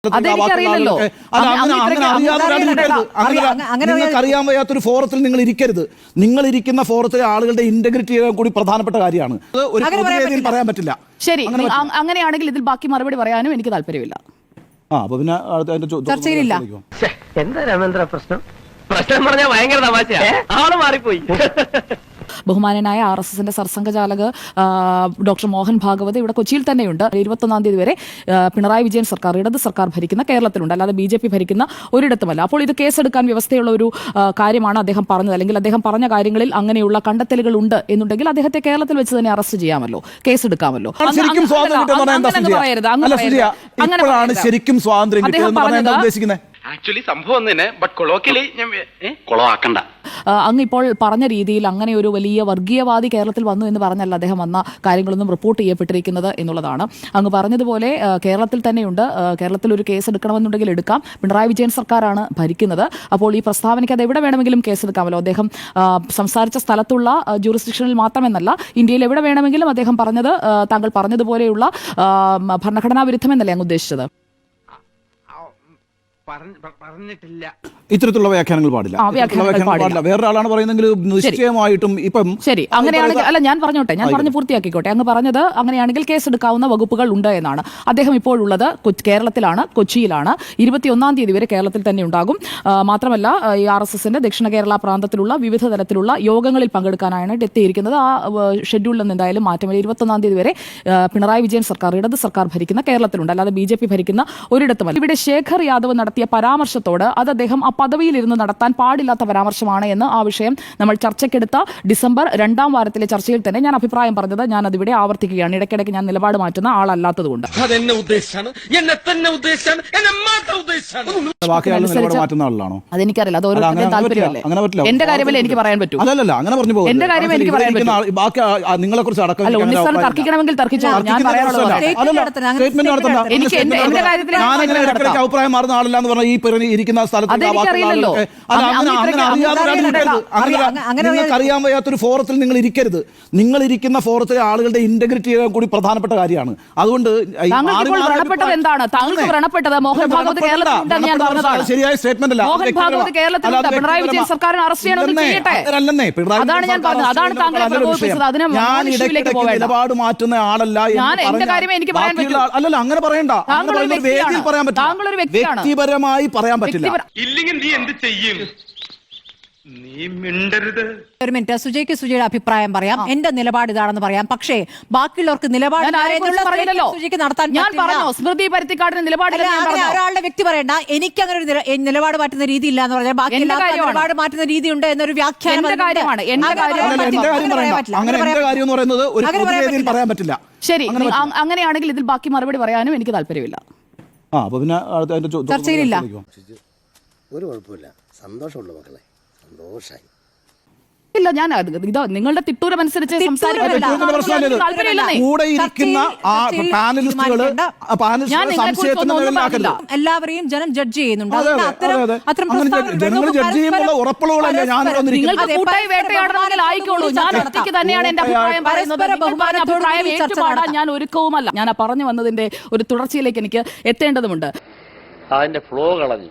അതെനിക്കറിയില്ലല്ലോ. നിങ്ങൾക്ക് അറിയാൻ വയ്യാത്തൊരു ഫോറത്തിൽ നിങ്ങൾ ഇരിക്കരുത്. നിങ്ങൾ ഇരിക്കുന്ന ഫോറത്തിലെ ആളുകളുടെ ഇന്റഗ്രിറ്റി കൂടി പ്രധാനപ്പെട്ട കാര്യമാണ്. ഒരു പൊതുവേദിയിൽ പറയാൻ പറ്റില്ല. ശരി, അങ്ങനെയാണെങ്കിൽ ഇതിൽ ബാക്കി മറുപടി പറയാനും എനിക്ക് താല്പര്യമില്ല. അപ്പൊ പിന്നെ ചർച്ചയിലില്ല. എന്താ രാമേന്ദ്ര പ്രശ്നം? പ്രശ്നം പറഞ്ഞാൽ ഭയങ്കര തമാശ, ആള് മാറിപ്പോയി. ബഹുമാനനായ RSSന്റെ സർസംഘചാലക് ഡോക്ടർ മോഹൻ ഭാഗവത് ഇവിടെ കൊച്ചിയിൽ തന്നെയുണ്ട്. 21-ാം തീയതി വരെ പിണറായി വിജയൻ സർക്കാർ, ഇടത് സർക്കാർ ഭരിക്കുന്ന കേരളത്തിലുണ്ട്, അല്ലാതെ BJP ഭരിക്കുന്ന ഒരിടത്തുമല്ല. അപ്പോൾ ഇത് കേസെടുക്കാൻ വ്യവസ്ഥയുള്ള ഒരു കാര്യമാണ് അദ്ദേഹം പറഞ്ഞത്. അല്ലെങ്കിൽ അദ്ദേഹം പറഞ്ഞ കാര്യങ്ങളിൽ അങ്ങനെയുള്ള കണ്ടെത്തലുകൾ ഉണ്ട് എന്നുണ്ടെങ്കിൽ അദ്ദേഹത്തെ കേരളത്തിൽ വെച്ച് തന്നെ അറസ്റ്റ് ചെയ്യാമല്ലോ, കേസെടുക്കാമല്ലോ. ശരിക്കും സ്വാതന്ത്ര്യം ഉദ്ദേശിക്കുന്നത് ആക്ച്വലി സംഭവം തന്നെ, ബട്ട് കൊളോക്കിയലി കൊളവാക്കണ്ട. അങ്ങ് ഇപ്പോൾ പറഞ്ഞ രീതിയിൽ അങ്ങനെ ഒരു വലിയ വർഗീയവാദി കേരളത്തിൽ വന്നു എന്ന് പറഞ്ഞല്ല അദ്ദേഹം വന്ന കാര്യങ്ങളൊന്നും റിപ്പോർട്ട് ചെയ്യപ്പെട്ടിരിക്കുന്നത് എന്നുള്ളതാണ്. അങ്ങ് പറഞ്ഞതുപോലെ കേരളത്തിൽ തന്നെയുണ്ട്. കേരളത്തിൽ ഒരു കേസ് എടുക്കണമെന്നുണ്ടെങ്കിൽ എടുക്കാം. പിണറായി വിജയൻ സർക്കാരാണ് ഭരിക്കുന്നത്. അപ്പോൾ ഈ പ്രസ്താവനയ്ക്ക് അത് എവിടെ വേണമെങ്കിലും കേസെടുക്കാമല്ലോ. അദ്ദേഹം സംസാരിച്ച സ്ഥലത്തുള്ള ജൂറിസ്ഡിക്ഷനിൽ മാത്രമെന്നല്ല, ഇന്ത്യയിൽ എവിടെ വേണമെങ്കിലും അദ്ദേഹം പറഞ്ഞത് താങ്കൾ പറഞ്ഞതുപോലെയുള്ള ഭരണഘടനാ വിരുദ്ധമെന്നല്ലേ അങ്ങ് ഉദ്ദേശിച്ചത്? പറഞ്ഞിട്ടില്ല. ഇത്തരത്തിലുള്ള വ്യാഖ്യാനങ്ങൾ പാടില്ല. വേറൊരാളാണ് പറയുന്നെങ്കിൽ നിശ്ചയമായിട്ടും ഇപ്പം ശരി. അങ്ങനെയാണെങ്കിൽ അല്ല, ഞാൻ പറഞ്ഞോട്ടെ, ഞാൻ പറഞ്ഞു പൂർത്തിയാക്കിക്കോട്ടെ. അങ്ങ് പറഞ്ഞത് അങ്ങനെയാണെങ്കിൽ കേസെടുക്കാവുന്ന വകുപ്പുകൾ ഉണ്ട് എന്നാണ്. അദ്ദേഹം ഇപ്പോഴുള്ളത് കേരളത്തിലാണ്, കൊച്ചിയിലാണ്. 21-ാം തീയതി വരെ കേരളത്തിൽ തന്നെ ഉണ്ടാകും. മാത്രമല്ല ഈ RSSന്റെ ദക്ഷിണ കേരള പ്രാന്തത്തിലുള്ള വിവിധ തരത്തിലുള്ള യോഗങ്ങളിൽ പങ്കെടുക്കാനാണ് എത്തിയിരിക്കുന്നത്. ആ ഷെഡ്യൂളിൽ നിന്ന് എന്തായാലും മാറ്റമില്ല. 21-ാം തീയതി വരെ പിണറായി വിജയൻ സർക്കാർ, ഇടത് സർക്കാർ ഭരിക്കുന്ന കേരളത്തിലുണ്ട്, അല്ലാതെ BJP ഭരിക്കുന്ന ഒരിടത്തുമല്ല. ഇവിടെ ശേഖർ യാദവ് നടത്തിയ പരാമർശത്തോട് അത് അദ്ദേഹം ആ പദവിയിലിരുന്ന് നടത്താൻ പാടില്ലാത്ത പരാമർശമാണ് എന്ന് ആ വിഷയം നമ്മൾ ചർച്ചയ്ക്കെടുത്ത ഡിസംബർ 2-ാം വാരത്തിലെ ചർച്ചയിൽ തന്നെ ഞാൻ അഭിപ്രായം പറഞ്ഞത് ഞാൻ അതിവിടെ ആവർത്തിക്കുകയാണ്. ഇടയ്ക്കിടയ്ക്ക് ഞാൻ നിലപാട് മാറ്റുന്ന ആളല്ലാത്തതുകൊണ്ട്. അതെനിക്കറിയില്ല, അത് ഓരോ താല്പര്യമല്ലേ. എന്റെ കാര്യമല്ലേ എനിക്ക് പറയാൻ പറ്റൂ. എന്റെ കാര്യമേ എനിക്ക് പറയാൻ പറ്റൂ. അല്ല, ഉണ്ണിസ്ഥാനം തർക്കിക്കണമെങ്കിൽ തർക്കിച്ചോ. ഞാൻ പറയാനുള്ളത് എനിക്ക് എന്റെ കാര്യത്തിൽ അഭിപ്രായം മാറുന്ന ആളല്ല പറഞ്ഞ ഈ ഇരിക്കുന്ന സ്ഥലത്ത് നിങ്ങൾക്ക് അറിയാൻ വയ്യാത്തൊരു ഫോറത്തിൽ നിങ്ങൾ ഇരിക്കരുത്. നിങ്ങൾ ഇരിക്കുന്ന ഫോറത്തിലെ ആളുകളുടെ ഇന്റഗ്രിറ്റി കൂടി പ്രധാനപ്പെട്ട കാര്യമാണ്. അതുകൊണ്ട് ശരിയായ സ്റ്റേറ്റ്മെന്റ് അല്ല. ഞാൻ ഇടയ്ക്കിടയ്ക്ക് നിലപാട് മാറ്റുന്ന ആളല്ല. അല്ലല്ല, അങ്ങനെ പറയണ്ട. വേദിയിൽ പറയാൻ പറ്റും, വ്യക്തിപരമായി പറയാൻ പറ്റില്ല. ഇല്ലെങ്കിൽ നീ എന്ത് ചെയ്യും? നീ മിണ്ടരുത്. ഒരു മിനിറ്റ്, സുജയുടെ അഭിപ്രായം പറയാം. എന്റെ നിലപാട് ഇതാണെന്ന് പറയാം. പക്ഷേ ബാക്കിയുള്ളവർക്ക് നിലപാട് ഒരാളുടെ വ്യക്തി പറയണ്ട. എനിക്ക് അങ്ങനെ ഒരു നിലപാട് മാറ്റുന്ന രീതി ഇല്ല എന്ന് പറഞ്ഞാൽ ബാക്കി നിലപാട് മാറ്റുന്ന രീതി ഉണ്ട് എന്നൊരു വ്യാഖ്യാനം. ശരി, അങ്ങനെയാണെങ്കിൽ ഇതിൽ ബാക്കി മറുപടി പറയാനും എനിക്ക് താല്പര്യമില്ല. ചർച്ചയിലില്ല. ഒരു കുഴപ്പമില്ല, സന്തോഷമുള്ള മക്കളെ, സന്തോഷായി. ഇല്ല, ഞാൻ നിങ്ങളുടെ തിട്ടൂരമനുസരിച്ച് എല്ലാവരെയും ജനം ജഡ്ജ് ചെയ്യുന്നുണ്ട്. നിങ്ങൾക്ക് കൂട്ടായി വേട്ടയാടണമെങ്കിൽ ആയിക്കോളൂ. ഞാൻ ഒറ്റയ്ക്ക് തന്നെയാണ് എന്റെ അഭിപ്രായം പറയുന്നത്. ഞാൻ ഒരുക്കവുമല്ല. ഞാൻ പറഞ്ഞു വന്നതിന്റെ ഒരു തുടർച്ചയിലേക്ക് എനിക്ക് എത്തേണ്ടതുമുണ്ട്. അതിന്റെ ഫ്ലോ കളഞ്ഞു.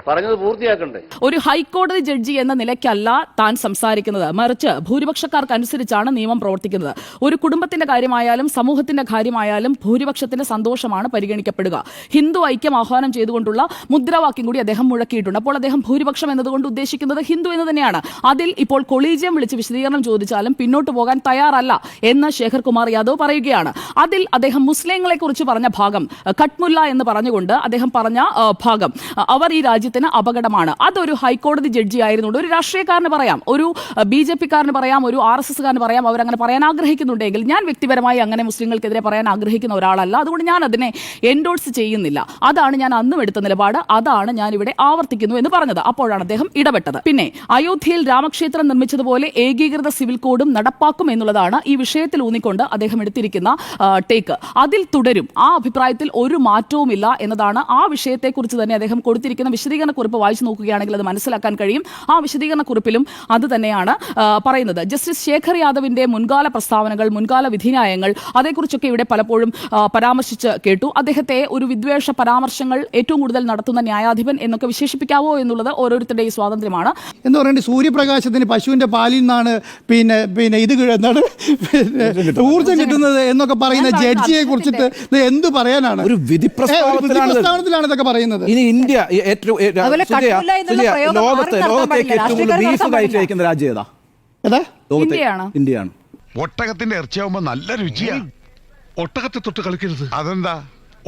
പറഞ്ഞത് പൂർത്തിയാക്കണ്ടേ? ഒരു ഹൈക്കോടതി ജഡ്ജി എന്ന നിലയ്ക്കല്ല താൻ സംസാരിക്കുന്നത്, മറിച്ച് ഭൂരിപക്ഷക്കാർക്ക് അനുസരിച്ചാണ് നിയമം പ്രവർത്തിക്കുന്നത്. ഒരു കുടുംബത്തിന്റെ കാര്യമായാലും സമൂഹത്തിന്റെ കാര്യമായാലും ഭൂരിപക്ഷത്തിന്റെ സന്തോഷമാണ് പരിഗണിക്കപ്പെടുക. ഹിന്ദു ഐക്യം ആഹ്വാനം ചെയ്തുകൊണ്ടുള്ള മുദ്രാവാക്യം കൂടി അദ്ദേഹം മുഴക്കിയിട്ടുണ്ട്. അപ്പോൾ അദ്ദേഹം ഭൂരിപക്ഷം എന്നതുകൊണ്ട് ഉദ്ദേശിക്കുന്നത് ഹിന്ദു എന്ന് തന്നെയാണ്. അതിൽ ഇപ്പോൾ കൊളീജിയം വിളിച്ച് വിശദീകരണം ചോദിച്ചാലും പിന്നോട്ട് പോകാൻ തയ്യാറല്ല എന്ന് ശേഖർ കുമാർ യാദവ് പറയുകയാണ്. അതിൽ അദ്ദേഹം മുസ്ലിങ്ങളെ കുറിച്ച് പറഞ്ഞ ഭാഗം, കട്ട്മുല്ല എന്ന് പറഞ്ഞുകൊണ്ട് അദ്ദേഹം പറഞ്ഞ ഭാഗം, അവർ ഈ രാജ്യത്തിന് അപകടമാണ്. അതൊരു ഹൈക്കോടതി ജഡ്ജി ആയിരുന്നുണ്ട്. ഒരു രാഷ്ട്രീയക്കാരന് പറയാം, ഒരു BJP-കാരന് പറയാം, ഒരു RSS-കാരന് പറയാം, അവരങ്ങനെ പറയാൻ ആഗ്രഹിക്കുന്നുണ്ടെങ്കിൽ. ഞാൻ വ്യക്തിപരമായി അങ്ങനെ മുസ്ലിങ്ങൾക്കെതിരെ പറയാൻ ആഗ്രഹിക്കുന്ന ഒരാളല്ല. അതുകൊണ്ട് ഞാൻ അതിനെ എൻഡോഴ്സ് ചെയ്യുന്നില്ല. അതാണ് ഞാൻ അന്നും എടുത്ത നിലപാട്, അതാണ് ഞാൻ ഇവിടെ ആവർത്തിക്കുന്നു എന്ന് പറഞ്ഞത്. അപ്പോഴാണ് അദ്ദേഹം ഇടപെട്ടത്. പിന്നെ അയോധ്യയിൽ രാമക്ഷേത്രം നിർമ്മിച്ചതുപോലെ ഏകീകൃത സിവിൽ കോഡും നടപ്പാക്കും എന്നുള്ളതാണ് ഈ വിഷയത്തിൽ ഊന്നിക്കൊണ്ട് അദ്ദേഹം എടുത്തിരിക്കുന്ന ടേക്ക്. അതിൽ തുടരും. ആ അഭിപ്രായത്തിൽ ഒരു മാറ്റവുമില്ല എന്നതാണ് ആ ആ വിഷയത്തെക്കുറിച്ച് തന്നെ അദ്ദേഹം കൊടുത്തിരിക്കുന്ന വിശദീകരണ കുറിപ്പ് വായിച്ചു നോക്കുകയാണെങ്കിൽ അത് മനസ്സിലാക്കാൻ കഴിയും. ആ വിശദീകരണ കുറിപ്പിലും അത് തന്നെയാണ് പറയുന്നത്. ജസ്റ്റിസ് ശേഖർ യാദവിന്റെ മുൻകാല പ്രസ്താവനകൾ, മുൻകാല വിധിന്യായങ്ങൾ, അതേക്കുറിച്ചൊക്കെ ഇവിടെ പലപ്പോഴും പരാമർശിച്ച് കേട്ടു. അദ്ദേഹത്തെ ഒരു വിദ്വേഷ പരാമർശങ്ങൾ ഏറ്റവും കൂടുതൽ നടത്തുന്ന ന്യായാധിപൻ എന്നൊക്കെ വിശേഷിപ്പിക്കാവോ എന്നുള്ളത് ഓരോരുത്തരുടെയും സ്വാതന്ത്ര്യമാണ്. എന്ന് പറയുന്നത് സൂര്യപ്രകാശത്തിന് പശുവിന്റെ പാലിൽ നിന്നാണ് ഇത് എന്താണ് ഊർജ്ജം കിട്ടുന്നത് എന്നൊക്കെ പറയുന്ന ജഡ്ജിയെ കുറിച്ചിട്ട് എന്ത് പറയാനാണ്? ഒരു വിധി പ്രസ്താവനത്തിലാണ് ഇതൊക്കെ പറയുന്നത്. ഇനി ഇന്ത്യ ലോകത്തേക്ക് ഏറ്റവും കൂടുതൽ ബീഫ് കഴിക്കുന്ന രാജ്യം ഏതാ? ഇന്ത്യയാണ്. ഒട്ടകത്തിന്റെ ഇറച്ചിയാവുമ്പോ നല്ല രുചിയാ. ഒട്ടകത്തെ തൊട്ട് കളിക്കരുത്. അതെന്താ?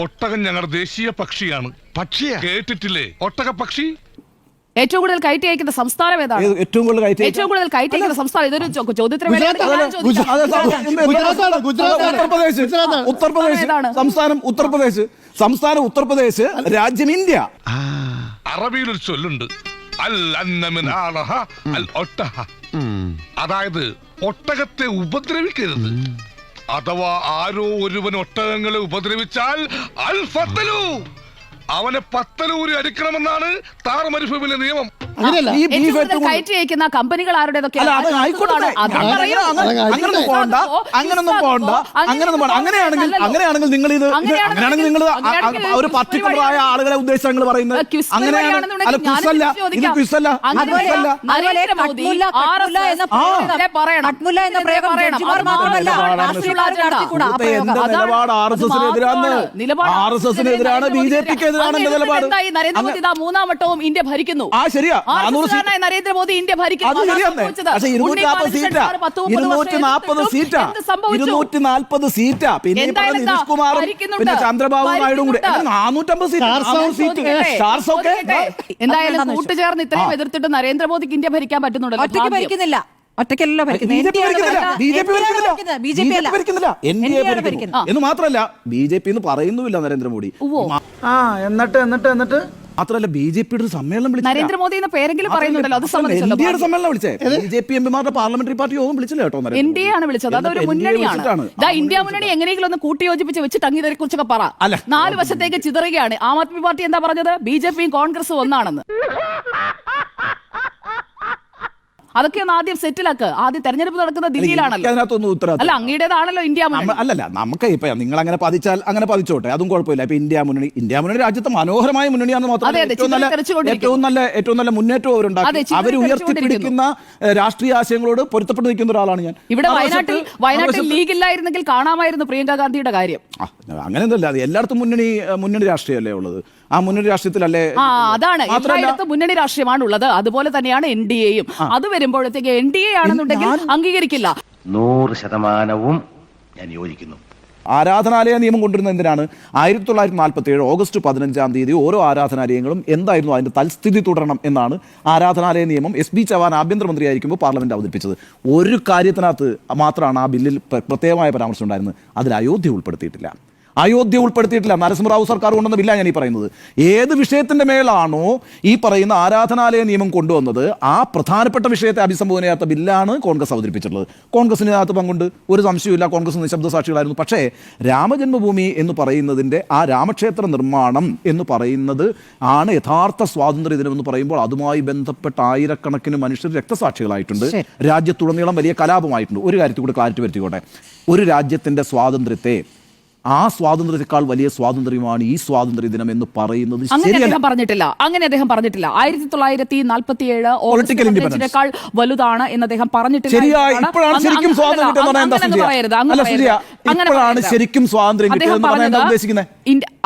ഒട്ടകം ഞങ്ങളുടെ ദേശീയ പക്ഷിയാണ്. പക്ഷിയാ? കേട്ടിട്ടില്ലേ ഒട്ടക പക്ഷി? ഏറ്റവും കൂടുതൽ കയറ്റി അയക്കുന്ന സംസ്ഥാനം ഏതാണ്? ഏറ്റവും കൂടുതൽ കയറ്റി അയക്കുന്ന സംസ്ഥാനം ഇതൊരു ചോദ്യോത്തരം. ഉത്തർപ്രദേശ്. സംസ്ഥാനം ഉത്തർപ്രദേശ്, രാജ്യം ഇന്ത്യ. അറബിയിൽ ഒരു ചൊല്ലുണ്ട്, അൽ അന്നമിനാളഹ അൽ ഒട്ടഹ. അതായത് ഒട്ടകത്തെ ഉപദ്രവിക്കരുത്. അഥവാ ആരോ ഒരുവൻ ഒട്ടകങ്ങളെ ഉപദ്രവിച്ചാൽ അൽ ഫത്തലു, അവനെ പത്തലൂരി അടിക്കണമെന്നാണ് താർ മരുഭൂമിയിലെ നിയമം. കയറ്റി അയക്കുന്ന കമ്പനികൾ ആരുടേതൊക്കെ? അങ്ങനെയാണെങ്കിൽ നിങ്ങൾ ഇത് ഒരു പർട്ടിക്കുലറായ ആളുകളെ ഉദ്ദേശങ്ങൾ പറയുന്നത് നിലപാട് RSSനെതിരാണ്, BJPക്ക് എതിരാണ് നിലപാട്. മൂന്നാം വട്ടവും ഇന്ത്യ ഭരിക്കുന്നു. ആ ശരിയാ, നരേന്ദ്രമോദി ഇന്ത്യ ഭരിക്കുന്നു. 240 സീറ്റാ. പിന്നെ നിതീഷ് കുമാറും പിന്നെ ചന്ദ്രബാബു നായിഡും കൂടെ 450 സീറ്റ്. എന്തായാലും കൂട്ടുചേർന്ന് ഇത്രയും എതിർത്തിട്ട് നരേന്ദ്രമോദിക്ക് ഇന്ത്യ ഭരിക്കാൻ പറ്റുന്നുണ്ടല്ലോ. ഒറ്റയ്ക്ക് ഭരിക്കുന്നില്ല, ഒറ്റയ്ക്കല്ലോ എന്ന് മാത്രല്ല BJP എന്ന് പറയുന്നുമില്ല നരേന്ദ്രമോദി. എന്നിട്ട് മാത്രമല്ല BJPയുടെ ഒരു സമ്മേളനം വിളിച്ചു. നരേന്ദ്രമോദി എന്ന പേരെങ്കിലും പറയുന്നുണ്ടല്ലോ, അത് ഇന്ത്യയുടെ സമ്മേളനം വിളിച്ചേ. BJP എംപിമാരുടെ പാർലമെന്ററി പാർട്ടി യോഗം വിളിച്ചില്ല കേട്ടോ. NDA ആണ് വിളിച്ചത്. അതൊരു മുന്നണിയാണ്. ഇന്ത്യ മുന്നണി എങ്ങനെയെങ്കിലും ഒന്ന് കൂട്ടിയോജിപ്പിച്ച് വെച്ചിട്ട് അങ്ങേതിനെ കുറിച്ചൊക്കെ പറ. 4 വശത്തേക്ക് ചിതറുകയാണ്. ആം ആദ്മി പാർട്ടി എന്താ പറഞ്ഞത്? BJPയും കോൺഗ്രസും ഒന്നാണെന്ന്. അതൊക്കെ ഒന്ന് ആദ്യം സെറ്റിലാക്ക്. ആദ്യം തെരഞ്ഞെടുപ്പ് നടക്കുന്ന ദില്ലിയിലാണല്ലോ. അല്ല, അങ്ങയുടേതാണല്ലോ ഇന്ത്യ മുന്നണി. അല്ലല്ല, നമുക്ക് ഇപ്പൊ നിങ്ങൾ അങ്ങനെ പതിച്ചാൽ അങ്ങനെ പതിച്ചോട്ടെ, അതും കുഴപ്പമില്ല. ഇപ്പൊ ഇന്ത്യ മുന്നണി രാജ്യത്തെ മനോഹരമായ മുന്നണിയാണെന്ന് മാത്രമല്ല ഏറ്റവും നല്ല മുന്നേറ്റവും അവരുണ്ടാക്കി. അവർ ഉയർത്തിപ്പിടിക്കുന്ന രാഷ്ട്രീയ ആശയങ്ങളോട് പൊരുത്തപ്പെട്ട് നിൽക്കുന്ന ഒരാളാണ് ഞാൻ. ഇവിടെ വയനാട്ടിൽ ലീഗ് ഇല്ലായിരുന്നെങ്കിൽ കാണാമായിരുന്നു പ്രിയങ്ക ഗാന്ധിയുടെ കാര്യം. അങ്ങനെയൊന്നുമല്ല, അത് എല്ലായിടത്തും മുന്നണി രാഷ്ട്രീയമല്ലേ ഉള്ളത്. ആ മുന്നണി രാഷ്ട്രീയത്തിലല്ലേ? അതാണ്, എല്ലായിടത്തും മുന്നണി രാഷ്ട്രീയമാണ് ഉള്ളത്. അതുപോലെ തന്നെയാണ് NDAയും. അത് വരുമ്പോഴത്തേക്ക് NDA ആണെന്നുണ്ടെങ്കിൽ അംഗീകരിക്കില്ല. 100% ഞാൻ യോജിക്കുന്നു. ആരാധനാലയ നിയമം കൊണ്ടുവരുന്നത് എന്തിനാണ്? 1947 ഓഗസ്റ്റ് 15 ഓരോ ആരാധനാലയങ്ങളും എന്തായിരുന്നു അതിന്റെ തൽസ്ഥിതി തുടരണം എന്നാണ് ആരാധനാലയ നിയമം SB ചവാൻ ആഭ്യന്തരമന്ത്രിയായിരിക്കുമ്പോൾ പാർലമെന്റ് അവതരിപ്പിച്ചത്. ഒരു കാര്യത്തിനകത്ത് മാത്രമാണ് ആ ബില്ലിൽ പ്രത്യേകമായ പരാമർശം ഉണ്ടായിരുന്നത്. അതിൽ അയോധ്യ ഉൾപ്പെടുത്തിയിട്ടില്ല. നരസിംഹറാവു സർക്കാർ കൊണ്ടുവന്ന ബില്ലാണ് ഞാൻ ഈ പറയുന്നത്. ഏത് വിഷയത്തിന്റെ മേലാണോ ഈ പറയുന്ന ആരാധനാലയ നിയമം കൊണ്ടുവന്നത്, ആ പ്രധാനപ്പെട്ട വിഷയത്തെ അഭിസംബോധന ചെയ്യാത്ത ബില്ലാണ് കോൺഗ്രസ് അവതരിപ്പിച്ചിട്ടുള്ളത്. കോൺഗ്രസിനകത്ത് പങ്കുണ്ട്, ഒരു സംശയമില്ല. കോൺഗ്രസ് നിശബ്ദ സാക്ഷികളായിരുന്നു. പക്ഷേ രാമജന്മഭൂമി എന്ന് പറയുന്നതിന്റെ ആ രാമക്ഷേത്ര നിർമ്മാണം എന്ന് പറയുന്നത് ആണ് യഥാർത്ഥ സ്വാതന്ത്ര്യ ദിനം എന്ന് പറയുമ്പോൾ അതുമായി ബന്ധപ്പെട്ട ആയിരക്കണക്കിന് മനുഷ്യർ രക്തസാക്ഷികളായിട്ടുണ്ട്. രാജ്യത്തുടനീളം വലിയ കലാപമായിട്ടുണ്ട്. ഒരു കാര്യത്തിൽ കൂടെ ക്ലാരിറ്റി വരുത്തിക്കോട്ടെ. ഒരു രാജ്യത്തിന്റെ സ്വാതന്ത്ര്യത്തെ, ആ സ്വാതന്ത്ര്യത്തെക്കാൾ വലിയ സ്വാതന്ത്ര്യമാണ് ഈ സ്വാതന്ത്ര്യ ദിനം എന്ന് പറയുന്നത് അങ്ങനെ അദ്ദേഹം പറഞ്ഞിട്ടില്ല. 1947 ഓഗസ്റ്റിനേക്കാൾ വലുതാണ് എന്ന് അദ്ദേഹം പറഞ്ഞിട്ടില്ല.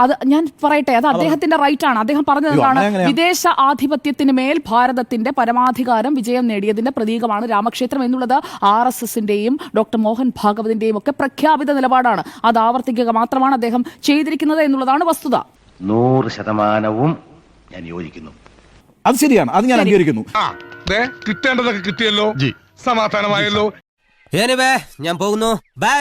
അത് ഞാൻ പറയട്ടെ, അത് അദ്ദേഹത്തിന്റെ റൈറ്റ് ആണ്. അദ്ദേഹം പറഞ്ഞതാണ് വിദേശ ആധിപത്യത്തിന് മേൽ ഭാരതത്തിന്റെ പരമാധികാരം വിജയം നേടിയതിന്റെ പ്രതീകമാണ് രാമക്ഷേത്രം എന്നുള്ളത്. RSSന്റെയും ഡോക്ടർ മോഹൻ ഭാഗവതിന്റെയും ഒക്കെ പ്രഖ്യാപിത നിലപാടാണ്. അത് ആവർത്തിക്കുക മാത്രമാണ് അദ്ദേഹം ചെയ്തിരിക്കുന്നത് എന്നുള്ളതാണ് വസ്തുത. 100% ഞാൻ യോജിക്കുന്നു. അത് ശരിയാണ്, അത് ഞാൻ അംഗീകരിക്കുന്നു. കിട്ടേണ്ടതൊക്കെ കിട്ടിയല്ലോ, സമാധാനമായല്ലോ. ഞാൻ പോകുന്നു. ബൈ.